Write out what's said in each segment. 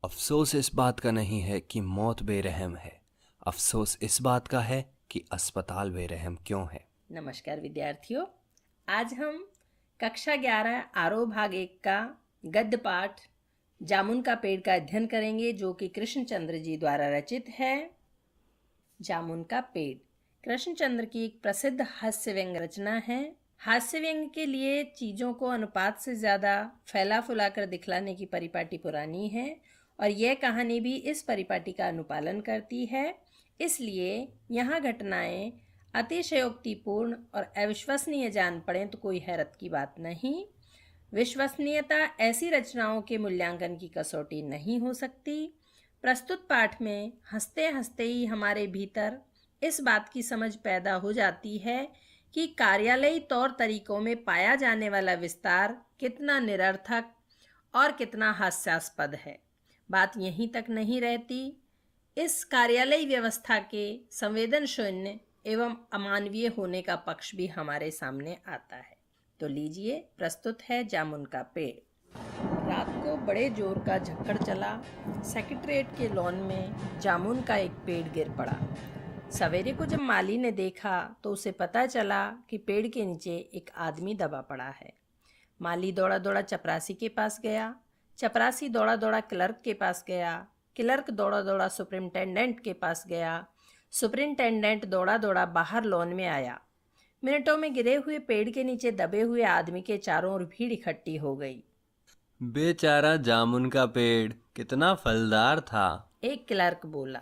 अफसोस इस बात का नहीं है कि मौत बेरहम है, अफसोस इस बात का है कि अस्पताल बेरहम क्यों है। नमस्कार विद्यार्थियों, आज हम कक्षा 11 आरोह भाग 1 का गद्य पाठ जामुन का पेड़ का अध्ययन करेंगे, जो कि कृष्णचंद्र जी द्वारा रचित है। जामुन का पेड़ कृष्णचंद्र की एक प्रसिद्ध हास्य व्यंग रचना है। हास्य व्यंग के लिए चीजों को अनुपात से ज्यादा फैला फुला कर दिखलाने की परिपाटी पुरानी है और यह कहानी भी इस परिपाटी का अनुपालन करती है। इसलिए यहाँ घटनाएं अतिशयोक्तिपूर्ण और अविश्वसनीय जान पड़ें तो कोई हैरत की बात नहीं। विश्वसनीयता ऐसी रचनाओं के मूल्यांकन की कसौटी नहीं हो सकती। प्रस्तुत पाठ में हंसते हंसते ही हमारे भीतर इस बात की समझ पैदा हो जाती है कि कार्यालयी तौर तरीकों में पाया जाने वाला विस्तार कितना निरर्थक और कितना हास्यास्पद है। बात यहीं तक नहीं रहती, इस कार्यालयी व्यवस्था के संवेदन शून्य एवं अमानवीय होने का पक्ष भी हमारे सामने आता है। तो लीजिए, प्रस्तुत है जामुन का पेड़। रात को बड़े जोर का झक्कड़ चला। सेक्रेटेरिएट के लॉन में जामुन का एक पेड़ गिर पड़ा। सवेरे को जब माली ने देखा तो उसे पता चला कि पेड़ के नीचे एक आदमी दबा पड़ा है। माली दौड़ा दौड़ा चपरासी के पास गया। चपरासी दौड़ा दौड़ा क्लर्क के पास गया। क्लर्क दौड़ा दौड़ा सुपरिंटेंडेंट के पास गया। सुपरिंटेंडेंट दौड़ा दौड़ा बाहर लॉन में आया। मिनटों में गिरे हुए पेड़ के नीचे दबे हुए आदमी के चारों ओर भीड़ इकट्ठी हो गई। बेचारा जामुन का पेड़ कितना फलदार था, एक क्लर्क बोला।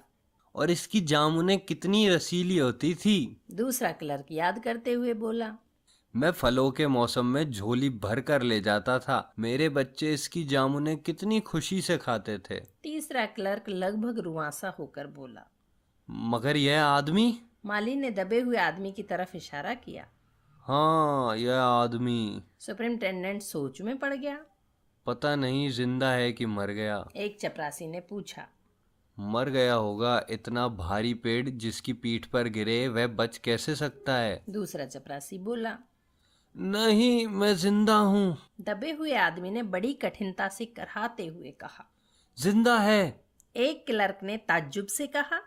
और इसकी जामुनें कितनी रसीली होती थी। दूसरा क्लर्क याद करते हुए बोला। मैं फलों के मौसम में झोली भर कर ले जाता था, मेरे बच्चे इसकी जामुनें कितनी खुशी से खाते थे। तीसरा क्लर्क लगभग रुआंसा होकर बोला। मगर यह आदमी? माली ने दबे हुए आदमी की तरफ इशारा किया। हाँ, यह आदमी। सुपरिंटेंडेंट सोच में पड़ गया। पता नहीं जिंदा है कि मर गया। एक चपरासी ने पूछा। मर गया होगा, इतना भारी पेड़ जिसकी पीठ पर गिरे वह बच कैसे सकता है। दूसरा चपरासी बोला। नहीं, मैं जिंदा हूँ। दबे हुए आदमी ने बड़ी कठिनता से कराहते हुए कहा। जिंदा है। एक क्लर्क ने ताज्जुब से कहा।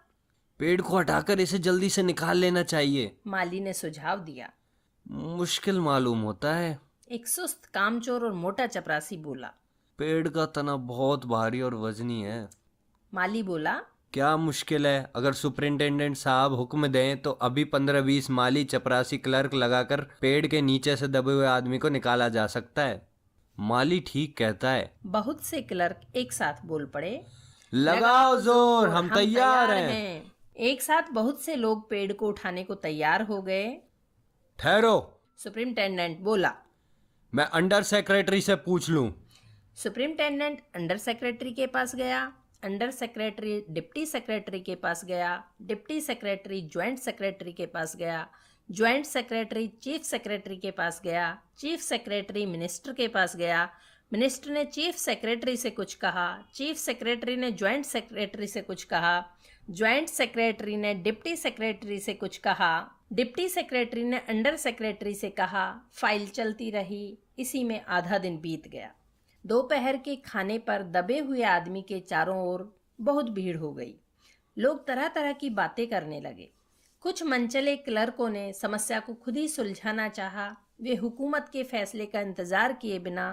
पेड़ को हटाकर इसे जल्दी से निकाल लेना चाहिए। माली ने सुझाव दिया। मुश्किल मालूम होता है। एक सुस्त, कामचोर और मोटा चपरासी बोला। पेड़ का तना बहुत भारी और वजनी है। माली बोला। क्या मुश्किल है? अगर सुपरिंटेंडेंट साहब हुक्म दें तो अभी 15-20 माली, चपरासी, क्लर्क लगाकर पेड़ के नीचे से दबे हुए आदमी को निकाला जा सकता है। माली ठीक कहता है। बहुत से क्लर्क एक साथ बोल पड़े। लगाओ जोर, हम तैयार हैं। एक साथ बहुत से लोग पेड़ को उठाने को तैयार हो गए। ठहरो, सुपरिंटेंडेंट बोला। मैं अंडर सेक्रेटरी से पूछ लूं। सुपरिंटेंडेंट अंडर सेक्रेटरी के पास गया। अंडर सेक्रेटरी डिप्टी सेक्रेटरी के पास गया। डिप्टी सेक्रेटरी ज्वाइंट सेक्रेटरी के पास गया। ज्वाइंट सेक्रेटरी चीफ सेक्रेटरी के पास गया। चीफ सेक्रेटरी मिनिस्टर के पास गया। मिनिस्टर ने चीफ सेक्रेटरी से कुछ कहा। चीफ सेक्रेटरी ने ज्वाइंट सेक्रेटरी से कुछ कहा। ज्वाइंट सेक्रेटरी ने डिप्टी सेक्रेटरी से कुछ कहा। डिप्टी सेक्रेटरी ने अंडर सेक्रेटरी से कहा। फाइल चलती रही। इसी में आधा दिन बीत गया। दोपहर के खाने पर दबे हुए आदमी के चारों ओर बहुत भीड़ हो गई। लोग तरह तरह की बातें करने लगे। कुछ मनचले क्लर्कों ने समस्या को खुद ही सुलझाना चाहा। वे हुकूमत के फैसले का इंतजार किए बिना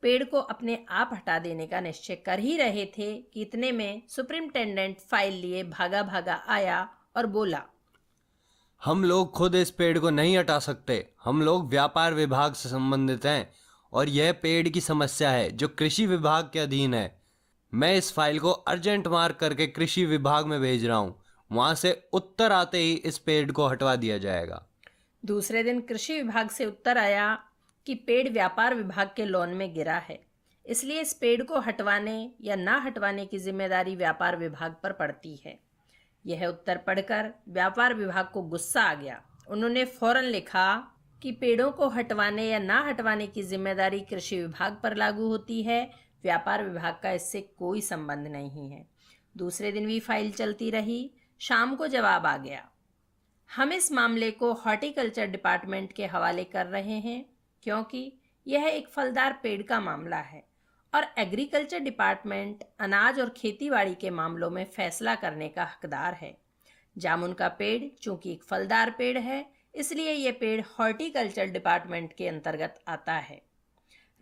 पेड़ को अपने आप हटा देने का निश्चय कर ही रहे थे कि इतने में सुपरिंटेंडेंट फाइल लिए भागा भागा आया और बोला। हम लोग खुद इस पेड़ को नहीं हटा सकते। हम लोग व्यापार विभाग से संबंधित हैं और यह पेड़ की समस्या है जो कृषि विभाग के अधीन है। मैं इस फाइल को अर्जेंट मार्क करके कृषि विभाग में भेज रहा हूँ। वहां से उत्तर आते ही इस पेड़ को हटवा दिया जाएगा। दूसरे दिन कृषि विभाग से उत्तर आया कि पेड़ व्यापार विभाग के लॉन में गिरा है, इसलिए इस पेड़ को हटवाने या ना हटवाने की जिम्मेदारी व्यापार विभाग पर पड़ती है। यह उत्तर पढ़कर व्यापार विभाग को गुस्सा आ गया। उन्होंने फौरन लिखा कि पेड़ों को हटवाने या ना हटवाने की जिम्मेदारी कृषि विभाग पर लागू होती है, व्यापार विभाग का इससे कोई संबंध नहीं है। दूसरे दिन भी फाइल चलती रही। शाम को जवाब आ गया। हम इस मामले को हॉर्टिकल्चर डिपार्टमेंट के हवाले कर रहे हैं, क्योंकि यह एक फलदार पेड़ का मामला है और एग्रीकल्चर डिपार्टमेंट अनाज और खेतीबाड़ी के मामलों में फैसला करने का हकदार है। जामुन का पेड़ चूंकि एक फलदार पेड़ है, इसलिए ये पेड़ हॉर्टिकल्चर डिपार्टमेंट के अंतर्गत आता है।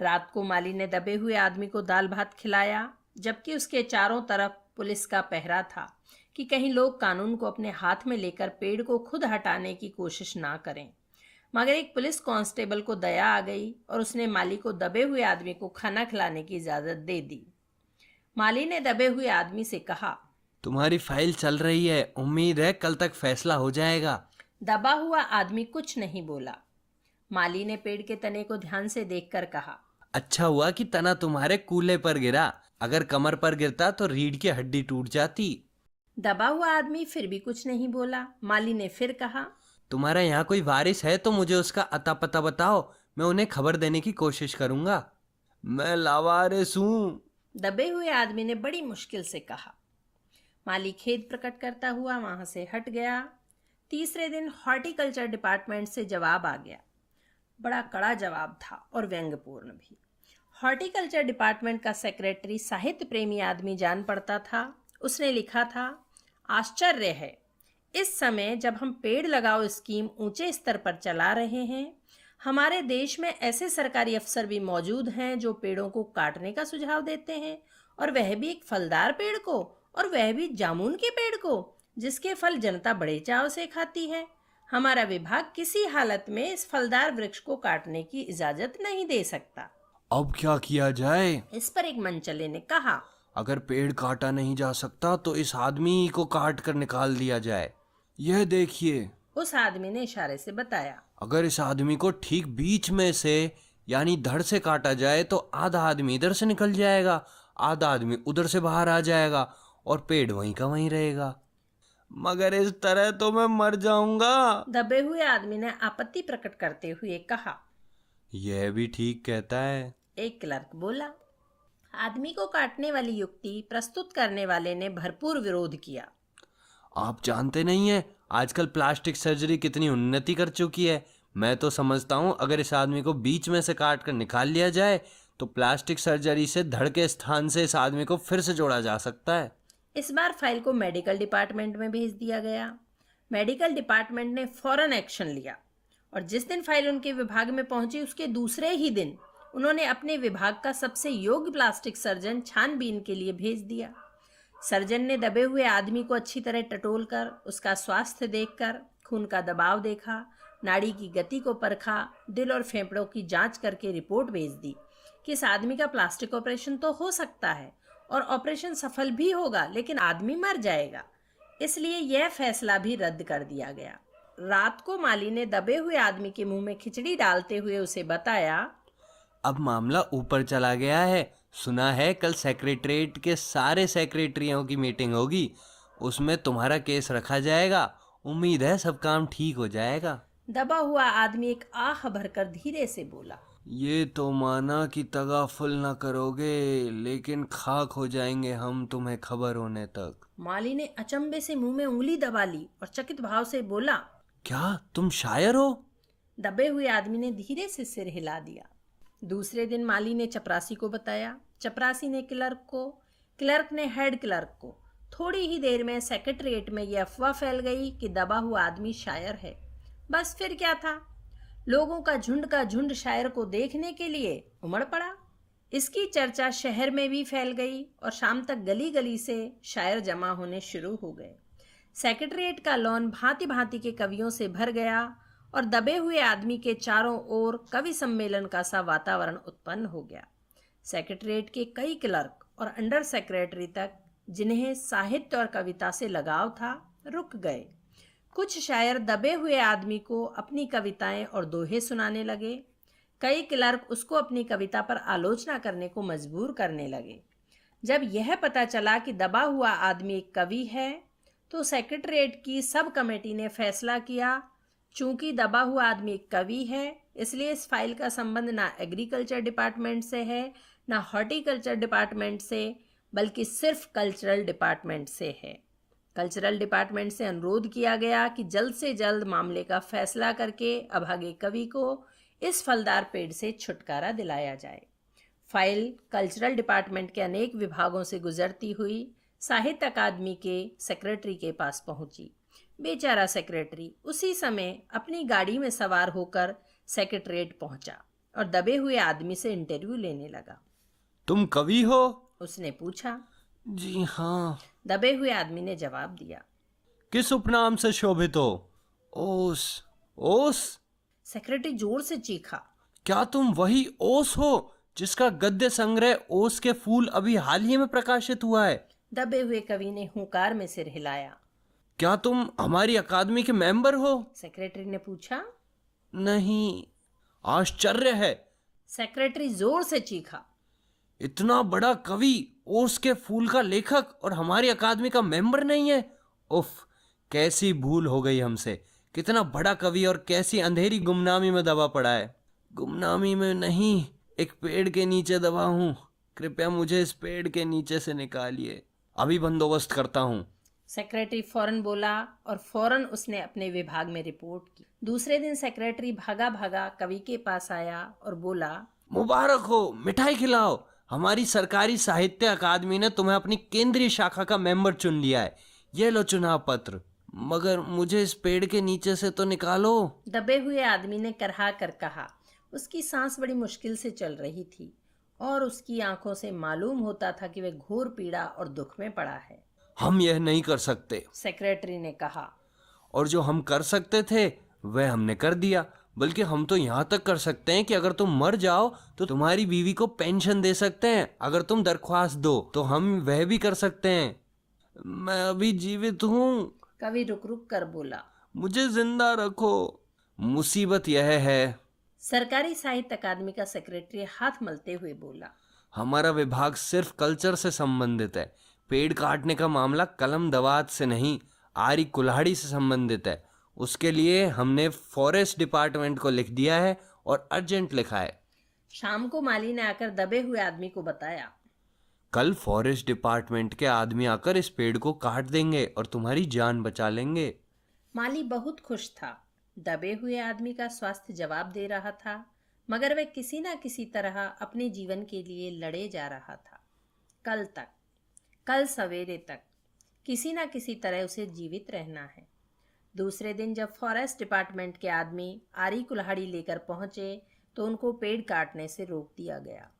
रात को माली ने दबे हुए आदमी को दाल भात खिलाया, जबकि उसके चारों तरफ पुलिस का पहरा था कि कहीं लोग कानून को अपने हाथ में लेकर पेड़ को खुद हटाने की कोशिश ना करें। मगर एक पुलिस कांस्टेबल को दया आ गई और उसने माली को दबे हुए आदमी को खाना खिलाने की इजाज़त दे दी। माली ने दबे हुए आदमी से कहा, तुम्हारी फाइल चल रही है, उम्मीद है कल तक फैसला हो जाएगा। दबा हुआ आदमी कुछ नहीं बोला। माली ने पेड़ के तने को ध्यान से देखकर कहा, अच्छा हुआ कि तना तुम्हारे कूल्हे पर गिरा, अगर कमर पर गिरता तो रीढ़ की हड्डी टूट जाती। दबा हुआ आदमी फिर भी कुछ नहीं बोला। माली ने फिर कहा, तुम्हारा यहाँ कोई वारिस है तो मुझे उसका अता पता बताओ, मैं उन्हें खबर देने की कोशिश करूंगा। मैं लावारिस हूँ, दबे हुए आदमी ने बड़ी मुश्किल से कहा। माली खेद प्रकट करता हुआ वहां से हट गया। तीसरे दिन हॉर्टिकल्चर डिपार्टमेंट से जवाब आ गया। बड़ा कड़ा जवाब था और व्यंग्यपूर्ण भी। हॉर्टिकल्चर डिपार्टमेंट का सेक्रेटरी साहित्य प्रेमी आदमी जान पड़ता था। उसने लिखा था, आश्चर्य है, इस समय जब हम पेड़ लगाओ स्कीम ऊंचे स्तर पर चला रहे हैं, हमारे देश में ऐसे सरकारी अफसर भी मौजूद हैं जो पेड़ों को काटने का सुझाव देते हैं, और वह भी एक फलदार पेड़ को, और वह भी जामुन के पेड़ को, जिसके फल जनता बड़े चाव से खाती है। हमारा विभाग किसी हालत में इस फलदार वृक्ष को काटने की इजाजत नहीं दे सकता। अब क्या किया जाए? इस पर एक मनचले ने कहा, अगर पेड़ काटा नहीं जा सकता तो इस आदमी को काट कर निकाल दिया जाए। यह देखिए। उस आदमी ने इशारे से बताया। अगर इस आदमी को ठीक बीच में से यानी धड़ से काटा जाए तो आधा आदमी इधर से निकल जाएगा, आधा आदमी उधर से बाहर आ जाएगा और पेड़ वहीं का वहीं रहेगा। मगर इस तरह तो मैं मर जाऊंगा, दबे हुए आदमी ने आपत्ति प्रकट करते हुए कहा। यह भी ठीक कहता है, एक क्लर्क बोला। आदमी को काटने वाली युक्ति प्रस्तुत करने वाले ने भरपूर विरोध किया। आप जानते नहीं हैं आजकल प्लास्टिक सर्जरी कितनी उन्नति कर चुकी है। मैं तो समझता हूँ अगर इस आदमी को बीच में से काट कर निकाल लिया जाए तो प्लास्टिक सर्जरी से धड़ के स्थान से इस आदमी को फिर से जोड़ा जा सकता है। इस बार फाइल को मेडिकल डिपार्टमेंट में भेज दिया गया। मेडिकल डिपार्टमेंट ने फौरन एक्शन लिया और जिस दिन फाइल उनके विभाग में पहुंची उसके दूसरे ही दिन उन्होंने अपने विभाग का सबसे योग्य प्लास्टिक सर्जन छानबीन के लिए भेज दिया। सर्जन ने दबे हुए आदमी को अच्छी तरह टटोल कर, उसका स्वास्थ्य देखकर, खून का दबाव देखा, नाड़ी की गति को परखा, दिल और फेफड़ों की जांच करके रिपोर्ट भेज दी कि इस आदमी का प्लास्टिक ऑपरेशन तो हो सकता है और ऑपरेशन सफल भी होगा, लेकिन आदमी मर जाएगा। इसलिए यह फैसला भी रद्द कर दिया गया। रात को माली ने दबे हुए आदमी के मुंह में खिचड़ी डालते हुए उसे बताया, अब मामला ऊपर चला गया है। सुना है कल सेक्रेटरीट के सारे सेक्रेटरियों की मीटिंग होगी, उसमें तुम्हारा केस रखा जाएगा। उम्मीद है सब काम ठीक हो जाएगा। दबा हुआ आदमी एक आह भरकर धीरे से बोला, ये तो माना कि तगाफुल न करोगे, लेकिन खाक हो जाएंगे हम तुम्हें खबर होने तक। माली ने अचंभे से मुंह में उंगली दबा ली और चकित भाव से बोला, क्या तुम शायर हो? दबे हुए आदमी ने धीरे से सिर हिला दिया। दूसरे दिन माली ने चपरासी को बताया, चपरासी ने क्लर्क को, क्लर्क ने हेड क्लर्क को। थोड़ी ही देर में सेक्रेटरीट में यह अफवाह फैल गई कि दबा हुआ आदमी शायर है। बस फिर क्या था, लोगों का झुंड शायर को देखने के लिए उमड़ पड़ा। इसकी चर्चा शहर में भी फैल गई और शाम तक गली गली से शायर जमा होने शुरू हो गए। सेक्रेटरीट का लॉन भांति भांति के कवियों से भर गया और दबे हुए आदमी के चारों ओर कवि सम्मेलन का सा वातावरण उत्पन्न हो गया। सेक्रेटरीट के कई क्लर्क और अंडर सेक्रेटरी तक, जिन्हें साहित्य और कविता से लगाव था, रुक गए। कुछ शायर दबे हुए आदमी को अपनी कविताएं और दोहे सुनाने लगे। कई क्लर्क उसको अपनी कविता पर आलोचना करने को मजबूर करने लगे। जब यह पता चला कि दबा हुआ आदमी एक कवि है तो सेक्रेटरीट की सब कमेटी ने फैसला किया, चूंकि दबा हुआ आदमी एक कवि है इसलिए इस फाइल का संबंध ना एग्रीकल्चर डिपार्टमेंट से है ना हॉर्टिकल्चर डिपार्टमेंट से, बल्कि सिर्फ कल्चरल डिपार्टमेंट से है। कल्चरल डिपार्टमेंट से अनुरोध किया गया कि जल्द से जल्द मामले का फैसला करके अभागे कवि को इस फलदार पेड़ से छुटकारा दिलाया जाए। फाइल कल्चरल डिपार्टमेंट के अनेक विभागों से गुजरती हुई साहित्य अकादमी के सेक्रेटरी के पास पहुंची। बेचारा सेक्रेटरी उसी समय अपनी गाड़ी में सवार होकर सेक्रेटरीट पहुंचा और दबे हुए आदमी से इंटरव्यू लेने लगा। तुम कवि हो? उसने पूछा। जी हाँ। दबे हुए आदमी ने जवाब दिया। किस उपनाम से शोभित हो? ओस। ओस? सेक्रेटरी जोर से चीखा। क्या तुम वही ओस हो जिसका गद्य संग्रह ओस के फूल अभी हाल ही में प्रकाशित हुआ है? दबे हुए कवि ने हुंकार में सिर हिलाया। क्या तुम हमारी अकादमी के मेंबर हो? सेक्रेटरी ने पूछा। नहीं। आश्चर्य है। सेक्रेटरी जोर से चीखा। इतना बड़ा कवि, ओस के फूल का लेखक और हमारी अकादमी का मेंबर नहीं है? उफ, कैसी भूल हो गई हमसे। कितना बड़ा कवि और कैसी अंधेरी गुमनामी में दबा पड़ा है। गुमनामी में नहीं, एक पेड़ के नीचे दबा हूँ। कृपया मुझे इस पेड़ के नीचे से निकालिए। अभी बंदोबस्त करता हूँ। सेक्रेटरी फौरन बोला और फौरन उसने अपने विभाग में रिपोर्ट की। दूसरे दिन सेक्रेटरी भागा भागा कवि के पास आया और बोला, मुबारक हो, मिठाई खिलाओ। हमारी सरकारी साहित्य अकादमी ने तुम्हें अपनी केंद्रीय शाखा का मेंबर चुन लिया है। ये लो चुनाव पत्र। मगर मुझे इस पेड़ के नीचे से तो निकालो। दबे हुए आदमी ने करहा कर कहा। उसकी सांस बड़ी मुश्किल से चल रही थी और उसकी आंखों से मालूम होता था कि वह घोर पीड़ा और दुख में पड़ा है। हम यह नहीं कर सकते, सेक्रेटरी ने कहा। और जो हम कर सकते थे वह हमने कर दिया। बल्कि हम तो यहाँ तक कर सकते हैं कि अगर तुम मर जाओ तो तुम्हारी बीवी को पेंशन दे सकते हैं। अगर तुम दरख्वास्त दो तो हम वह भी कर सकते हैं। मैं अभी जीवित हूँ। कवि रुक रुक कर बोला, मुझे जिंदा रखो। मुसीबत यह है। सरकारी साहित्य अकादमी का सेक्रेटरी हाथ मलते हुए बोला, हमारा विभाग सिर्फ कल्चर से संबंधित है। पेड़ काटने का मामला कलम दवात से नहीं, आरी कुल्हाड़ी से संबंधित है। उसके लिए हमने फॉरेस्ट डिपार्टमेंट को लिख दिया है और अर्जेंट लिखा है। शाम को माली ने आकर दबे हुए आदमी को बताया। कल फॉरेस्ट डिपार्टमेंट के आदमी आकर इस पेड़ को काट देंगे और तुम्हारी जान बचा लेंगे। माली बहुत खुश था। दबे हुए आदमी का स्वास्थ्य जवाब दे रहा था, मगर वह किसी न किसी तरह अपने जीवन के लिए लड़े जा रहा था। कल सवेरे तक किसी न किसी तरह उसे जीवित रहना है। दूसरे दिन जब फॉरेस्ट डिपार्टमेंट के आदमी आरी कुल्हाड़ी लेकर पहुंचे तो उनको पेड़ काटने से रोक दिया गया।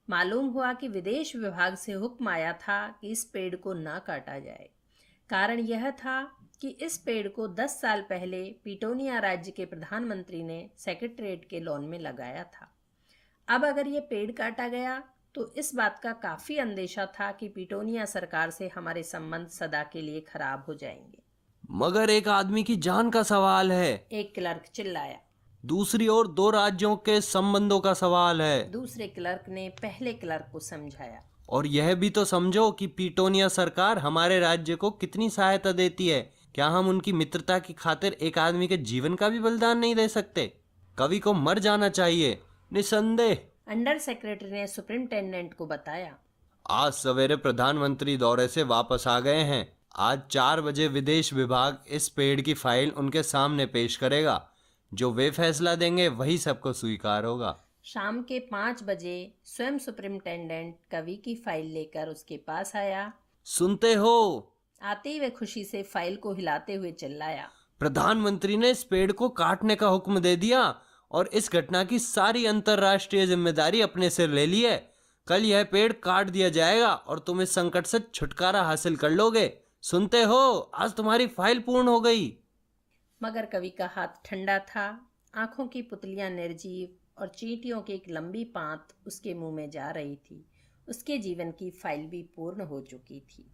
मालूम हुआ कि विदेश विभाग से हुक्म आया था कि इस पेड़ को न काटा जाए। कारण यह था कि इस पेड़ को 10 साल पहले पीटोनिया राज्य के प्रधानमंत्री ने सेक्रेटरीट के लॉन में लगाया था। अब अगर ये पेड़ काटा गया तो इस बात का काफ़ी अंदेशा था कि पीटोनिया सरकार से हमारे संबंध सदा के लिए खराब हो जाएंगे। मगर एक आदमी की जान का सवाल है, एक क्लर्क चिल्लाया। दूसरी ओर 2 राज्यों के संबंधों का सवाल है। दूसरे क्लर्क ने पहले क्लर्क को समझाया। और यह भी तो समझो कि पीटोनिया सरकार हमारे राज्य को कितनी सहायता देती है। क्या हम उनकी मित्रता की खातिर एक आदमी के जीवन का भी बलिदान नहीं दे सकते? कवि को मर जाना चाहिए, निसंदेह। अंडर सेक्रेटरी ने सुपरिंटेंडेंट को बताया। आज सवेरे प्रधानमंत्री दौरे से वापस आ गए हैं। आज 4 बजे विदेश विभाग इस पेड़ की फाइल उनके सामने पेश करेगा। जो वे फैसला देंगे वही सबको स्वीकार होगा। शाम के 5 बजे स्वयं सुपरिंटेंडेंट कवि की फाइल लेकर उसके पास आया। सुनते हो? आते ही वह खुशी से फाइल को हिलाते हुए चिल्लाया। प्रधानमंत्री ने इस पेड़ को काटने का हुक्म दे दिया और इस घटना की सारी अंतर्राष्ट्रीय जिम्मेदारी अपने सिर ले ली है। कल यह पेड़ काट दिया जाएगा और तुम इस संकट से छुटकारा हासिल कर लोगे। सुनते हो? आज तुम्हारी फाइल पूर्ण हो गई। मगर कवि का हाथ ठंडा था। आंखों की पुतलियां निर्जीव और चींटियों की एक लंबी पांत उसके मुंह में जा रही थी। उसके जीवन की फाइल भी पूर्ण हो चुकी थी।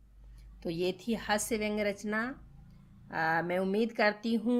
तो ये थी हास्य व्यंग्य रचना। मैं उम्मीद करती हूँ